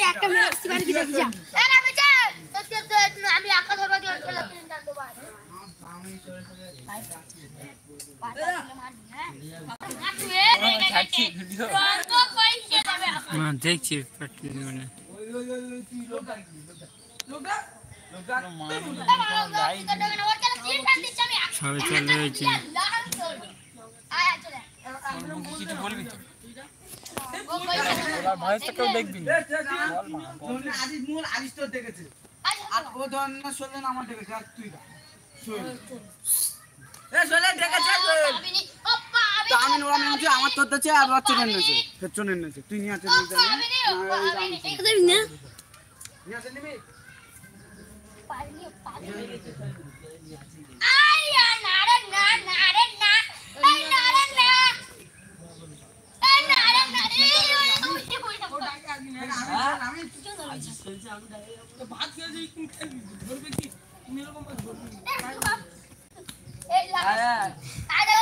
একটা মেরে বাড়ি দিয়ে যা এরা বেচা তো আমি আকা ধরবা দিয়ে খেলা তিন টান দেব দেখছি প্র্যাকটিস মানে সবাই চলে হয়েছে দেখবি দেখেছে আর ও ধর না শোনেন আমার দেখেছে আর তুই আমি ওরা নিয়েছে আমার তোর কাছে আর চনের নেছে চনের নেছে তুই নিয়ে আসে নিবি এই